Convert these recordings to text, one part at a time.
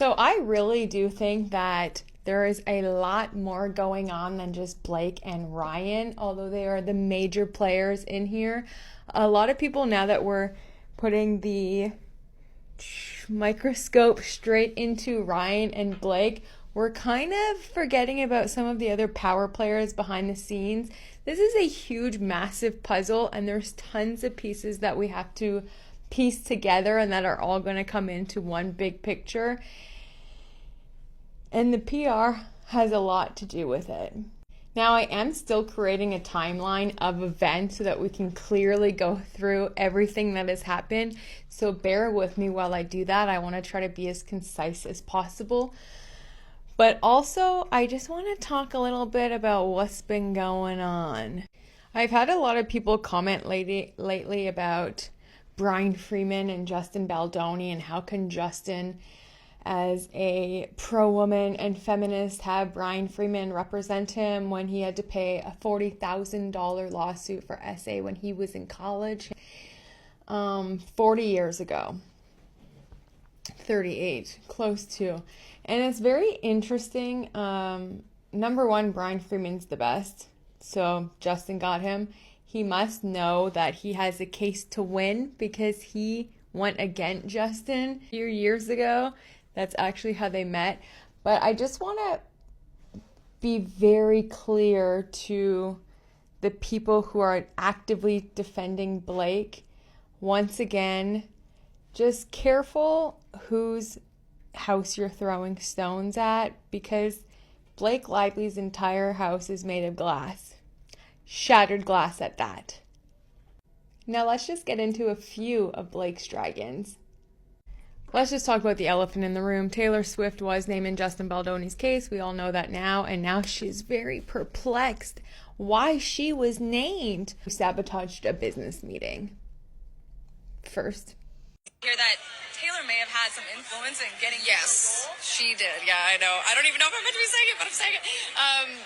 So I really do think that there is a lot more going on than just Blake and Ryan, although they are the major players in here. A lot of people, now that we're putting the microscope straight into Ryan and Blake, we're kind of forgetting about some of the other power players behind the scenes. This is a huge, massive puzzle, and there's tons of pieces that we have to piece together and that are all going to come into one big picture. And the PR has a lot to do with it. Now, I am still creating a timeline of events so that we can clearly go through everything that has happened. So bear with me while I do that. I want to try to be as concise as possible. But also, I just want to talk a little bit about what's been going on. I've had a lot of people comment lately about Bryan Freedman and Justin Baldoni, and how can Justin, as a pro-woman and feminist, have Bryan Freedman represent him when he had to pay a $40,000 lawsuit for SA when he was in college 40 years ago. 38, close to. And it's very interesting. Number one, Bryan Freedman's the best, so Justin got him. He must know that he has a case to win because he went against Justin a few years ago. That's actually how they met. But I just want to be very clear to the people who are actively defending Blake. Once again, just careful whose house you're throwing stones at, because Blake Lively's entire house is made of glass. Shattered glass at that. Now let's just get into a few of Blake's dragons. Let's just talk about the elephant in the room. Taylor Swift was named in Justin Baldoni's case. We all know that now. And now she's very perplexed why she was named. Sabotaged a business meeting. First. Hear that Taylor may have had some influence in getting Yes, she did. Yeah, I know. I don't even know if I'm meant to be saying it, but I'm saying it.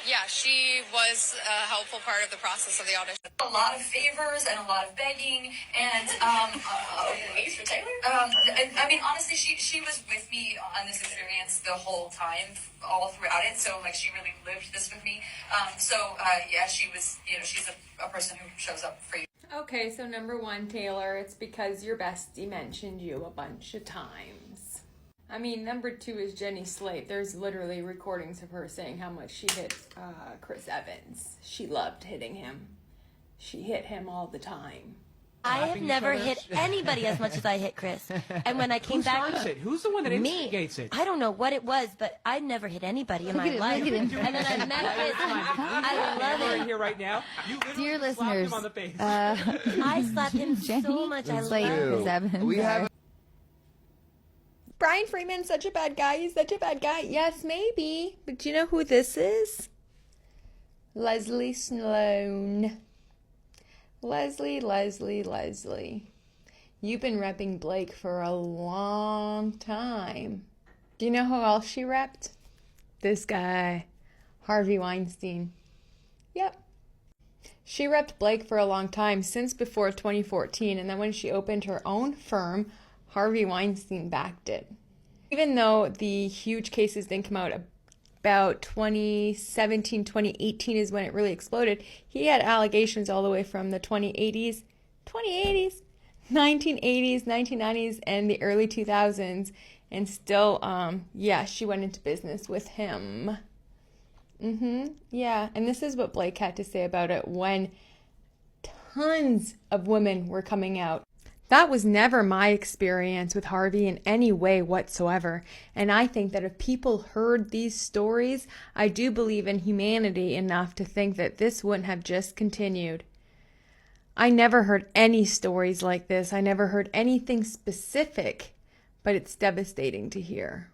Yeah, she was a helpful part of the process of the audition. a lot of favors and a lot of begging, and Ways for Taylor? I mean, honestly, she was with me on this experience the whole time, all throughout it. So like, she really lived this with me. Yeah, she was. She's a person who shows up for you. Okay, so number one, Taylor, it's because your bestie mentioned you a bunch of times. I mean, number two is Jenny Slate. There's literally recordings of her saying how much she hit Chris Evans. She loved hitting him. She hit him all the time. I have never hit anybody as much as I hit Chris. And when I came back... Who's the one that instigates it? I don't know what it was, but I never hit anybody in my life. And then I met Chris. I love it. Here right now. Dear listeners, I slapped him so much. I love him. We have Bryan Freedman's such a bad guy. He's such a bad guy. Yes, maybe. But do you know who this is? Leslie Sloan. Leslie. You've been repping Blake for a long time. Do you know who else she repped? This guy, Harvey Weinstein. Yep. She repped Blake for a long time, since before 2014, and then when she opened her own firm, Harvey Weinstein backed it. Even though the huge cases didn't come out about 2017, 2018 is when it really exploded, he had allegations all the way from the 1980s, 1990s, and the early 2000s, and still, she went into business with him. Yeah, and this is what Blake had to say about it when tons of women were coming out. That was never my experience with Harvey in any way whatsoever. And I think that if people heard these stories, I do believe in humanity enough to think that this wouldn't have just continued. I never heard any stories like this. I never heard anything specific, but it's devastating to hear.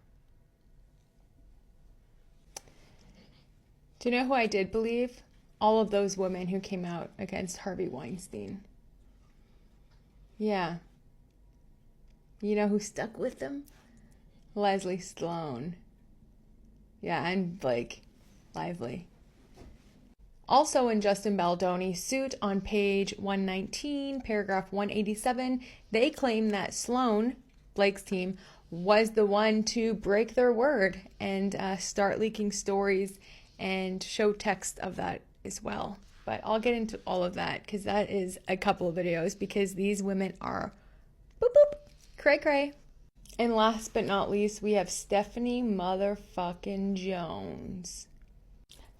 Do you know who I did believe? All of those women who came out against Harvey Weinstein. Yeah. You know who stuck with them? Leslie Sloan. Yeah, and Blake Lively. Also in Justin Baldoni's suit on page 119, paragraph 187, they claim that Sloan, Blake's team, was the one to break their word and start leaking stories and show text of that as well. But I'll get into all of that because that is a couple of videos, because these women are boop boop cray cray. And last but not least, we have Stephanie motherfucking Jones.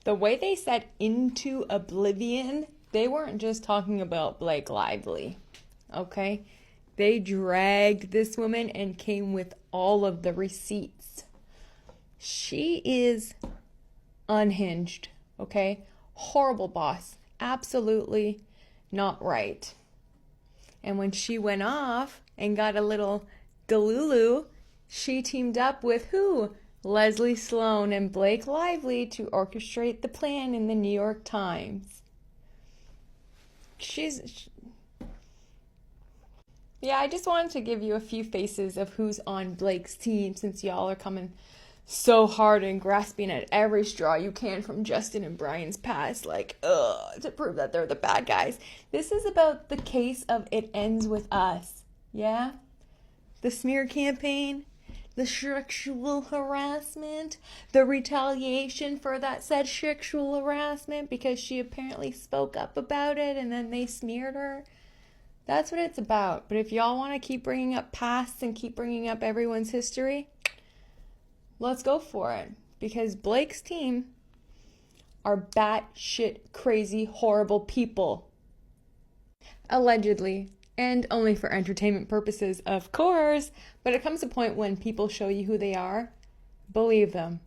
The way they said into oblivion, they weren't just talking about Blake Lively, okay? They dragged this woman and came with all of the receipts. She is unhinged, okay? Horrible boss. Absolutely not right. And when she went off and got a little delulu, she teamed up with who? Leslie Sloan and Blake Lively to orchestrate the plan in the New York Times. Yeah, I just wanted to give you a few faces of who's on Blake's team, since y'all are coming so hard and grasping at every straw you can from Justin and Bryan's past, like, to prove that they're the bad guys. This is about the case of It Ends With Us, yeah? The smear campaign, the sexual harassment, the retaliation for that said sexual harassment because she apparently spoke up about it and then they smeared her. That's what it's about. But if y'all want to keep bringing up pasts and keep bringing up everyone's history, let's go for it. Because Blake's team are batshit crazy, horrible people. Allegedly. And only for entertainment purposes, of course. But it comes a point when people show you who they are, believe them.